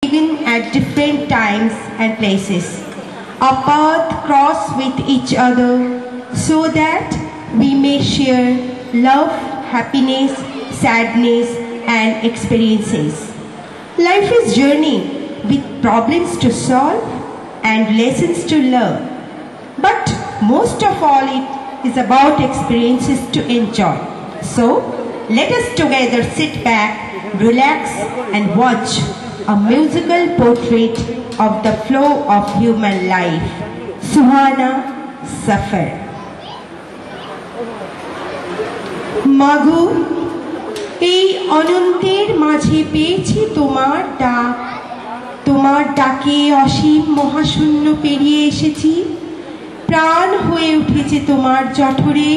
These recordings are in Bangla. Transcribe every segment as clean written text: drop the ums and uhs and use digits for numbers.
living at different times and places. Our paths cross with each other so that we may share love, happiness, sadness, and experiences. Life is a journey with problems to solve and lessons to learn. But most of all, it is about experiences to enjoy. So, let us together sit back, relax, and watch a musical portrait of the flow of human life. Suhana Safar. মাগো, এই অনন্তের মাঝে পেয়েছি তোমার ডাক। তোমার ডাকে অসীম মহাশূন্য পেরিয়ে এসেছি। প্রাণ হয়ে উঠেছে তোমার জঠরে।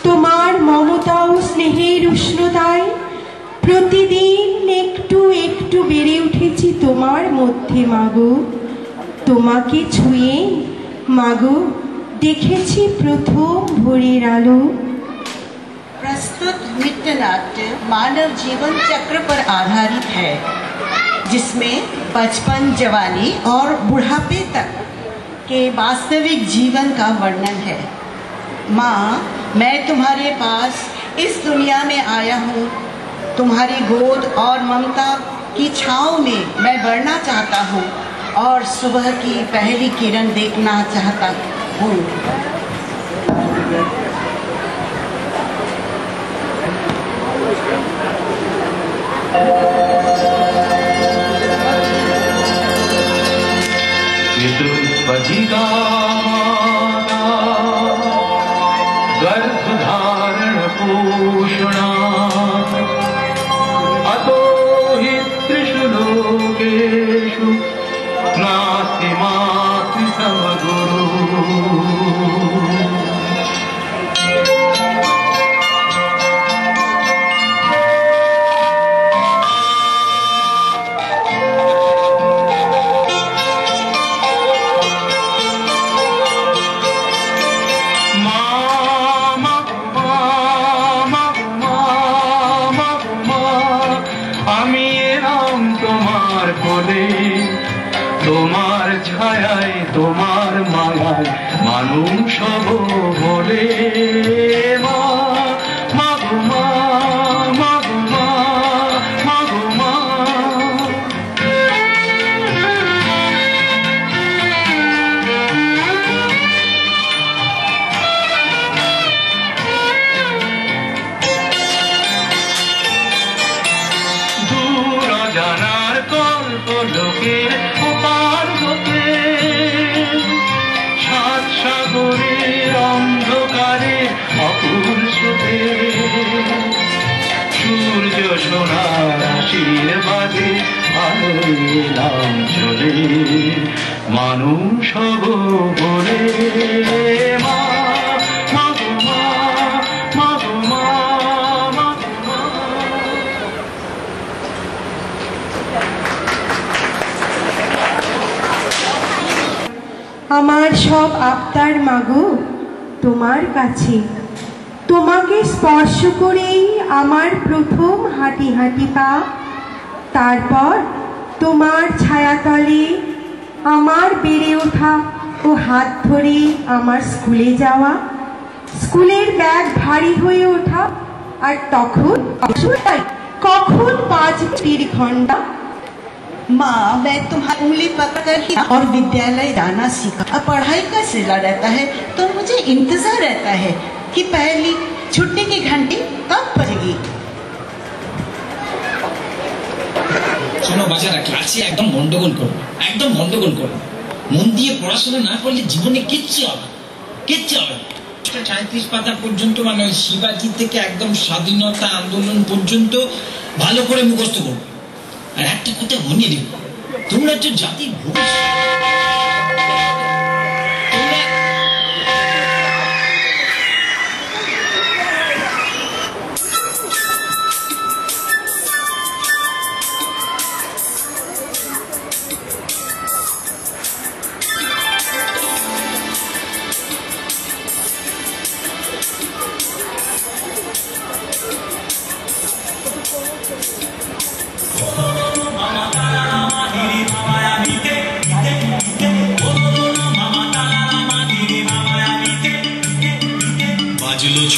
তোমার মমতা ও স্নেহের উষ্ণতায় প্রতিদিন একটু একটু বেড়ে উঠেছি তোমার মধ্যে মাগো। তোমাকে ছুঁয়ে মাগো দেখেছি প্রথম ভোরের আলো। प्रस्तुत नृत्य नाट्य मानव जीवन चक्र पर आधारित है, जिसमें बचपन, जवानी और बुढ़ापे तक के वास्तविक जीवन का वर्णन है। माँ, मैं तुम्हारे पास इस दुनिया में आया हूँ। तुम्हारी गोद और ममता की छाँव में मैं बढ़ना चाहता हूँ और सुबह की पहली किरण देखना चाहता हूँ। गर्भधारण पोषणा अतो हि त्रिषु लोकेषु नास्ति मातृसमगुरु। তোমার ছায়ায় তোমার মায়ায় মানুষ হব বলে মা, মাগো মা, মাগো মা, মাগো মা। দূর জানার কল্প লোকের সাগরের অন্ধকারে অপুর সুখে সূর্য সোনার আশীর্বাদে আলোয় চলে মানুষ হব বলে মা, মাগো মা, মাগো মা, মাগো মা। আমার সব আবদার মাগো তোমার কাছে। তোমাকে স্পর্শ করেই আমার প্রথম হাঁটি হাঁটি পা। তারপর তোমার ছায়াতলে আমার বেড়ে ওঠা ও হাত ধরে আমার স্কুলে যাওয়া। স্কুলের ব্যাগ ভারী হয়ে ওঠা আর তখন কখন 5 ঘন্টা। माँ, मैं तुम्हारी उंगली पकड़कर ही और विद्यालय जाना सीखा। अब पढ़ाई का सिलसिला रहता है तो मुझे इंतजार रहता है कि पहली छुट्टी की घंटी कब बजेगी। শোনো বাজারা, ক্লাসে একদম গন্ডগোল করো, একদম গন্ডগোল করো। মন দিয়ে পড়াশোনা না করলে জীবনে কিচ্ছু হবে, কিচ্ছু হবে। 37 পাতা পর্যন্ত মানে শিবাজি থেকে একদম স্বাধীনতা আন্দোলন পর্যন্ত ভালো করে মুখস্থ করো। আর একটা কথা মনে রেখো, তোমরা তো জাতির ভবিষ্যৎ।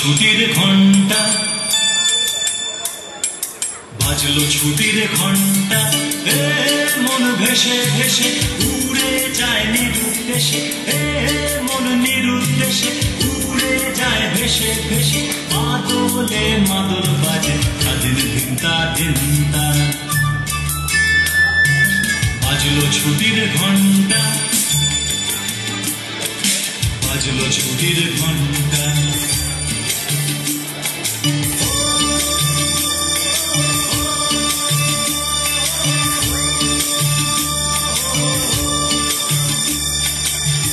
ছুটির ঘন্টা, বাজলো ছুটির ঘন্টা, মন ভেসে ভেসে উড়ে যায় নিরুদ্দেশে, মন নিরুদ্দেশে উড়ে যায় ভেসে ভেসে, মাদলে মাদল বাজে স্বাধীন ধিনতা ধিনতা। বাজলো ছুটির ঘন্টা, বাজলো ছুটির ঘন্টা।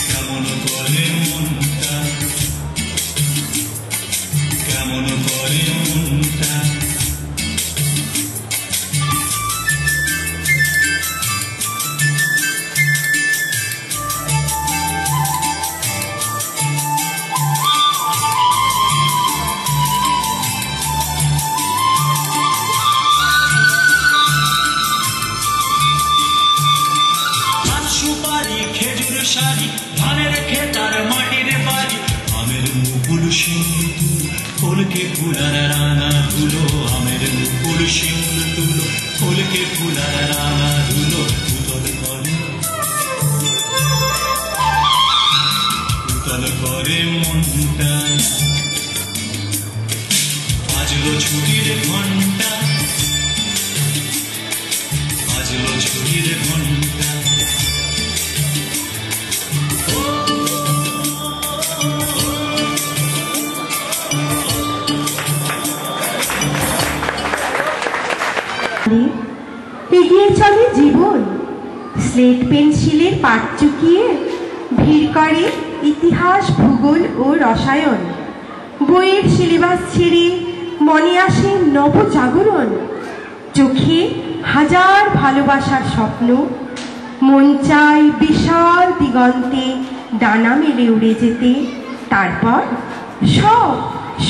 কেমন করে মনটা, কেমন করে মনটা, সুপারি খেজুর শাড়ি, ধানের খেতার মাটির বাড়ি, আমের মুকুল সিঁদুর ফুলকে ফুলার রাঙা ধুলো, আমের মুকুল সিঁদুর ফুলকে ফুলার রাঙা ধুলো, উতল করে উতল করে মনটা। বাজলো ছুটির ঘন্টা, বাজলো ছুটির ঘন্টা। এগিয়ে চলে জীবন, স্লেট পেন্সিলের পাঠ চুকিয়ে ভিড় করে ইতিহাস, ভূগোল ও রসায়ন। বইয়ের সিলেবাস ছেড়ে মনে আসে নবজাগরণ, চোখে হাজার ভালোবাসার স্বপ্ন, মন চায় বিশাল দিগন্তে ডানা মেলে উড়ে যেতে। তারপর সব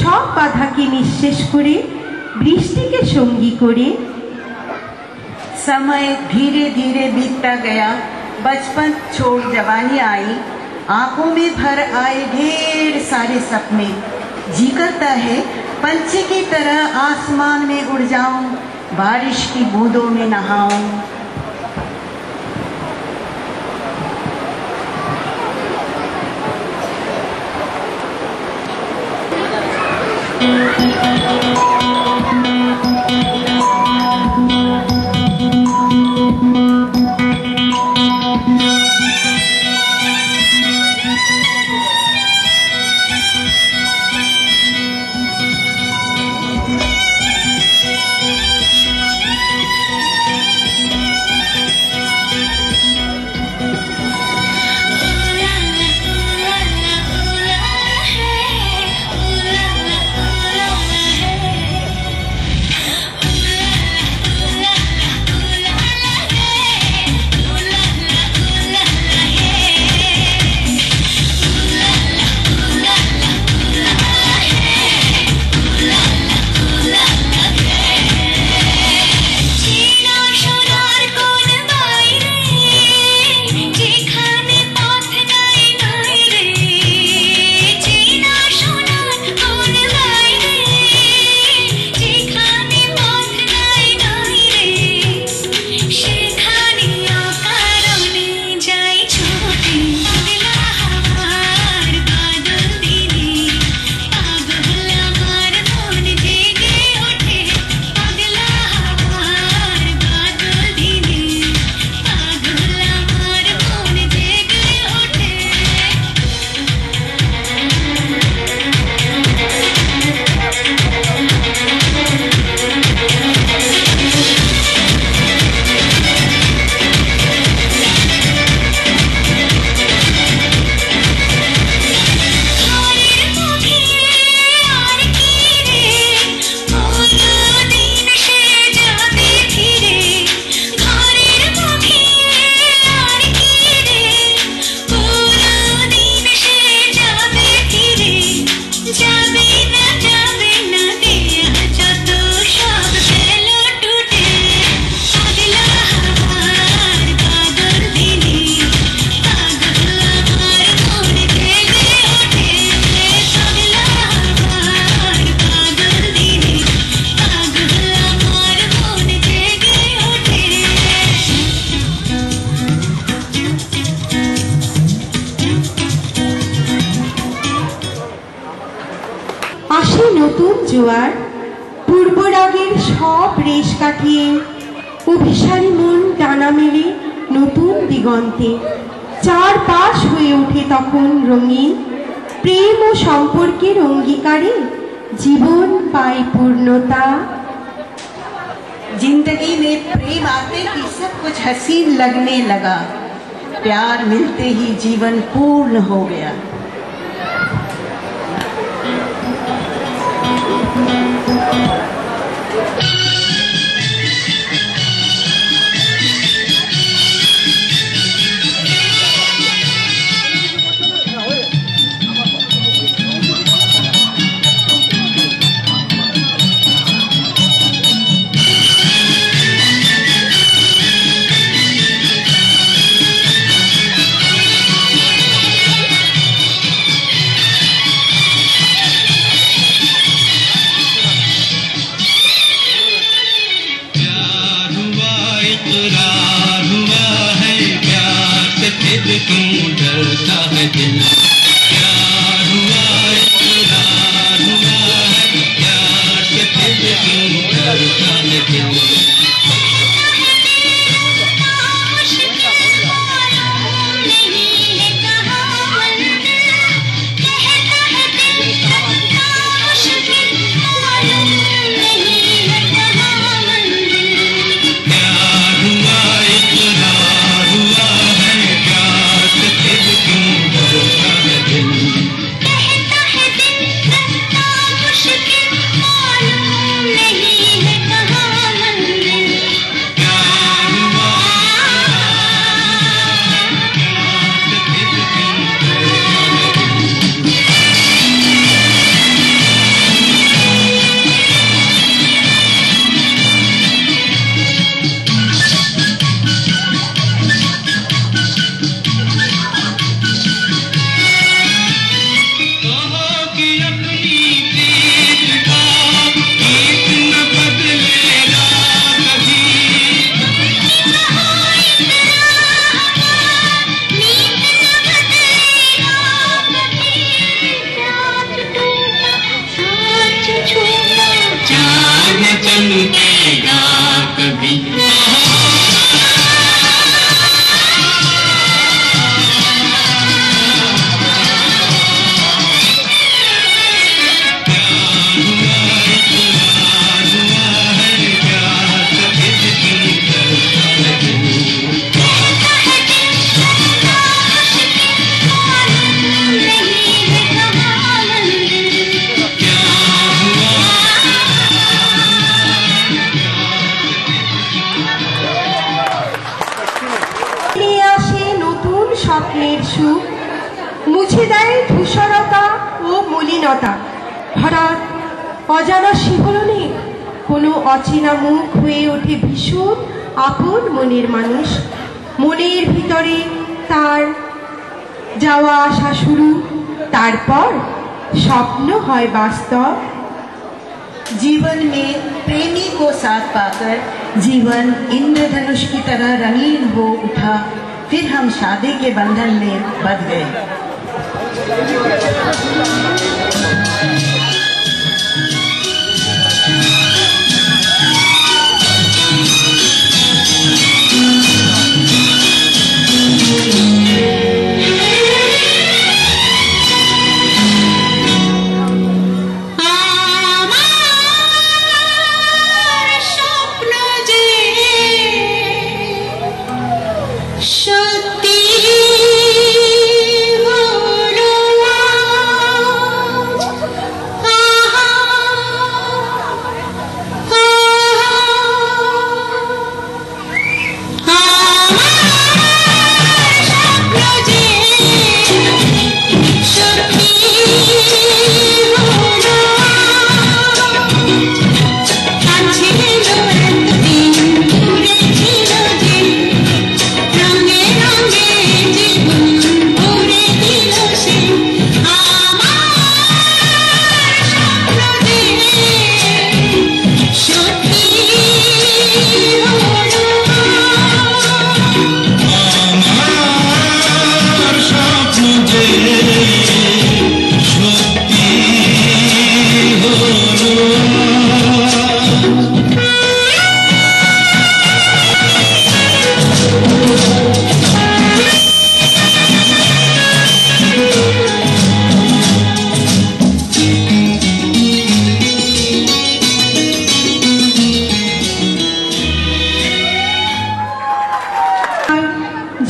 সব বাধাকে নিঃশেষ করে বৃষ্টিকে সঙ্গী করে समय धीरे धीरे बीतता गया, बचपन छोड़ जवानी आई, आंखों में भर आए ढेर सारे सपने। जी करता है पंछी की तरह आसमान में उड़ जाऊं, बारिश की बूंदों में नहाऊं। জোয়ার পূর্বরাগের সব রেশ কাটিয়ে অভিসারী মন ডানা মেলে নতুন দিগন্তে। চারপাশ হয়ে ওঠে তখন রঙিন, প্রেম ও সম্পর্কের অঙ্গীকারে জীবন पाई पूर्णता। जिंदगी में प्रेम आते ही सब कुछ हसीन लगने लगा, प्यार मिलते ही जीवन पूर्ण हो गया। মুছে দেয় ধূসরতা ও মলিনতা। হঠাৎ অজানা শিহরণে কোনো অচেনা মুখ হয়ে ওঠে ভীষণ আপন মনের মানুষ। মনের ভিতরে তার যাওয়া আসা শুরু, তারপর স্বপ্ন হয় বাস্তব। जीवन में प्रेमी को साथ पाकर जीवन इंद्रधनुष की तरह रंगीन हो उठा। फिर हम शादी के बंधन में बंध गए। रंगे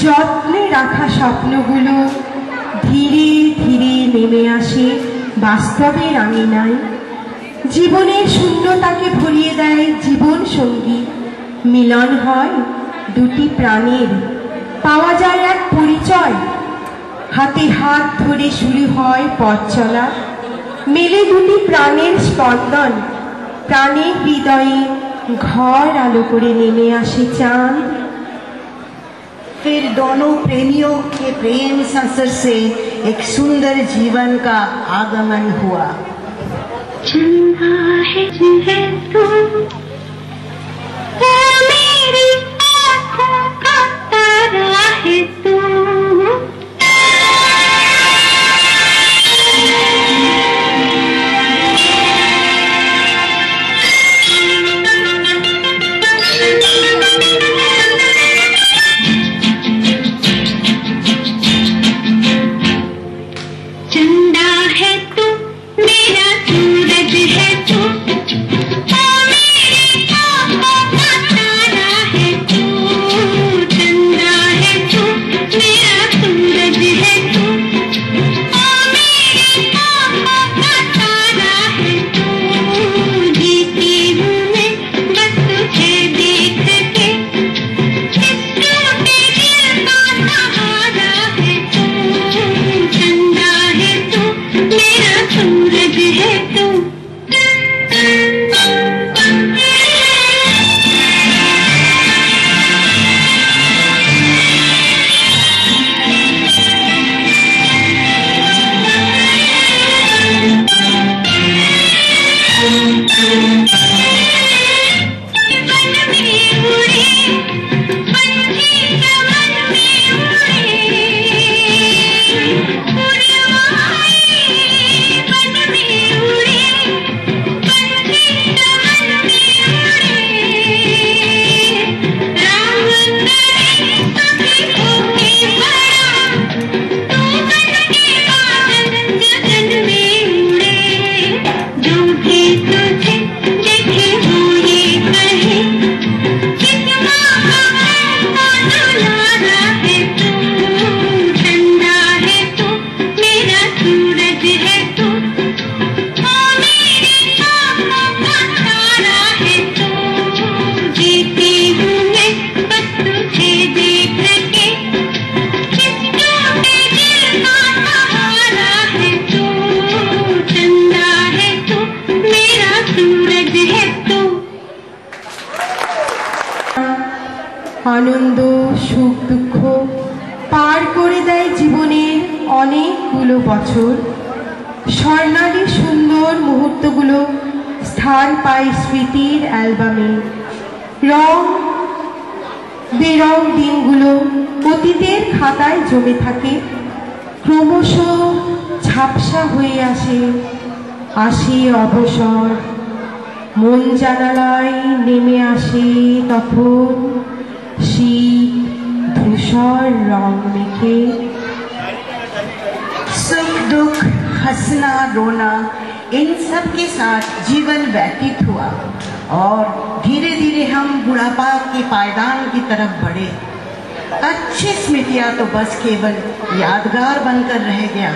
যত্নে রাখা স্বপ্নগুলো ধীরে ধীরে নেমে আসে বাস্তবের আঙিনায়। জীবনের শূন্যতাকে ভরিয়ে দেয় জীবন সঙ্গী। মিলন হয় দুটি প্রাণের, পাওয়া যায় এক পরিচয়। হাতে হাত ধরে শুরু হয় পথ চলা, মেলে দুটি প্রাণের স্পন্দন। প্রাণের হৃদয়ে ঘর আলো করে নেমে আসে চাঁদ। फिर दोनों प्रेमियों के प्रेम संसर्ग से एक सुंदर जीवन का आगमन हुआ। चंदा है तू, मेरी आँखों का तारा है तू। चंदा है तू, मेरा सूरज है तू, ओ मेरी आँखों का तारा है तू। चंदा है तू, मेरा सूरज है तू, ओ मेरी आँखों का तारा है तू। जीती हूँ मैं बस तुझे देख के, इस टूटे दिल का सहारा है तू। चंदा है तू, मेरा सूरज है तू। मन में उड़े पंछी, मन में उड़े उड़वाए। मन में उड़े पंछी, मन में उड़े राम करे कभी होके बड़ा। तू बन के बादल गगन में उड़े, जो भी तुझे देखे वो ये कहे, कितना दुलारा है तू। चंदा है तू, मेरा सूरज है तू, ओ मेरी आँखों का तारा है तू। जीती हूँ मैं बस तुझे देख के, इस टूटे दिल का सहारा है तू। चंदा है तू, मेरा सूरज है तू। আনন্দ সুখ দুঃখ পার করে দেয় জীবনের অনেকগুলো বছর। স্বর্ণালী সুন্দর মুহূর্তগুলো স্থান পায় স্মৃতির অ্যালবামে। রং বেরং দিনগুলো অতীতের খাতায় জমে থাকে, ক্রমশ ঝাপসা হয়ে আসে অবসর। মন জানালায় নেমে আসে তখন শীত ধূসর রং মেখে। सुख दुख हंसना रोना इन सब के साथ जीवन व्यतीत हुआ और धीरे धीरे हम बुढ़ापा के पायदान की तरफ बढ़े। अच्छी स्मृतियां तो बस केवल यादगार बनकर रह गया।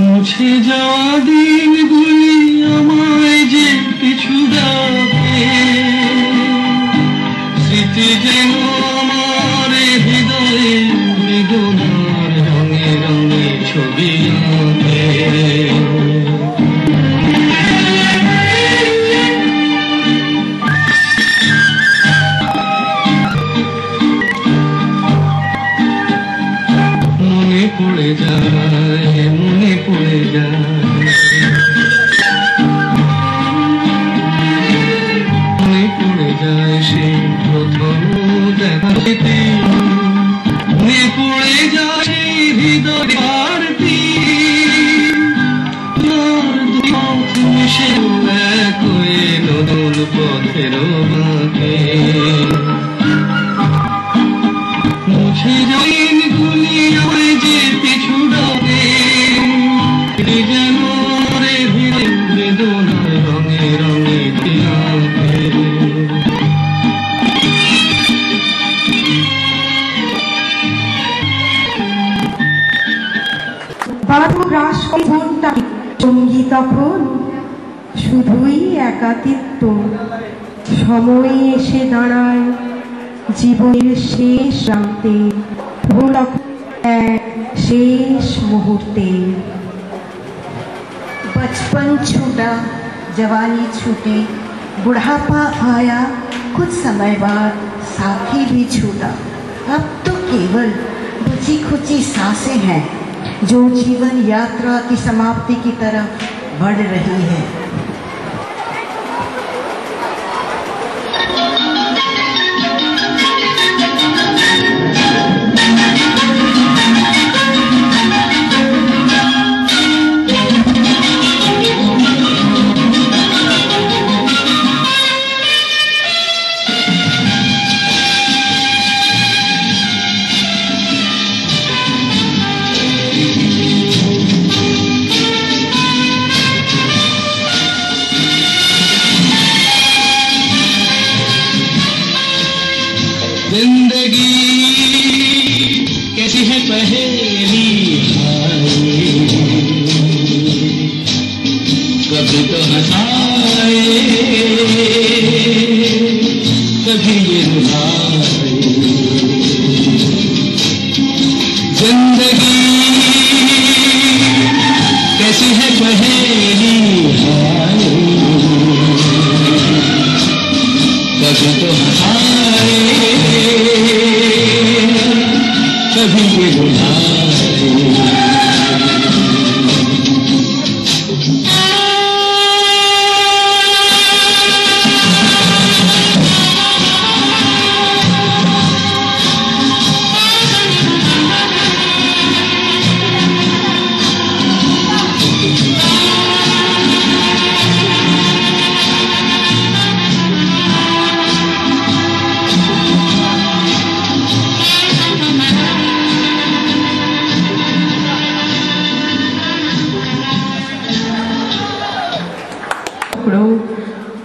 মুছে যাওয়া দিনগুলি আমায় যে কিছু ডাকে, স্মৃতি যেন আমার হৃদয়ে বেদনার রঙে রঙে ছবি আঁকে। মনে পড়ে যায়, মনে পড়ে যায়, মনে পড়ে যায় সেই প্রথম দেখা স্মৃতি। মনে পড়ে যায় হৃদয় আরতি মিশে এক হয়ে নতুন পথের বাঁকে মুছে যাইন দুনিয়ায় যে পিছু ডাকে যেন রে ভিড়ে বেদনায় রঙে রঙে দিয়াকে বারো রাস জীবনটা সঙ্গী তখন শুধুই একাকিত্ব সময় এসে দাঁড়ায় জীবনের শেষ প্রান্তে এক শেষ মুহূর্তে बचपन छूटा जवानी छूटी बुढ़ापा आया कुछ समय बाद साथी भी छूटा अब तो केवल बची खुची सांसें हैं जो जीवन यात्रा की समाप्ति की तरफ बढ़ रही है। जिंदगी कैसी है पहेली कभी तो हंसाए कभी ये रुलाए जिंदगी कैसी है पहेली कभी तो हंसाए कभी ये रुलाए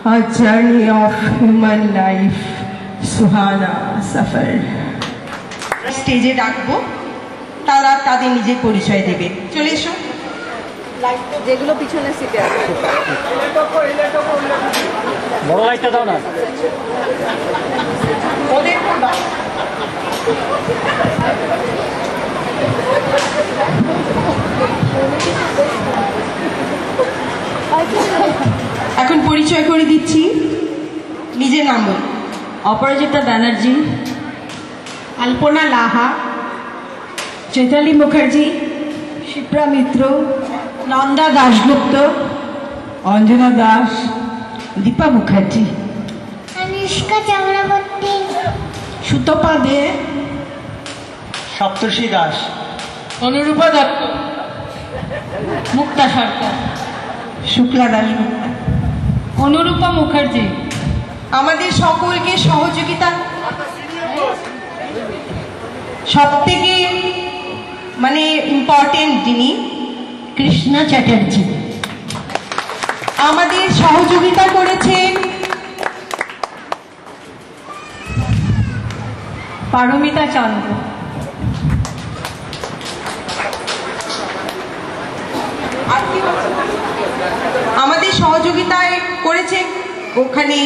A journey of human life, Suhana সফর। স্টেজে ডাকবো, তারা তাদের নিজের পরিচয় দেবে। চলে এসো। যেগুলো পিছনে সিটে আছে বড় লাইটটা দাও না। ওদের এখন পরিচয় করে দিচ্ছি, নিজের নাম বল। অপরাজিতা ব্যানার্জি, আলপনা লাহা, চৈতালি মুখার্জি, শিপ্রা মিত্র, নন্দা দাশগুপ্ত, অঞ্জনা দাস, দীপা মুখার্জি, अनुष्का चक्रवर्ती, সুতপা দে, সপ্তর্ষি দাস, অনুরূপা দত্ত, মুক্তা সরকার, শুক্লা দাশগুপ্ত, অনুরূপা মুখার্জি। আমাদের সকলকে সহযোগিতা সব থেকে ইম্পর্টেন্ট যিনি কৃষ্ণা চ্যাটার্জি। আমাদের সহযোগিতা করেছেন পারমিতা চন্দ্র। আমাদের সহযোগিতায় করেছে ওখানে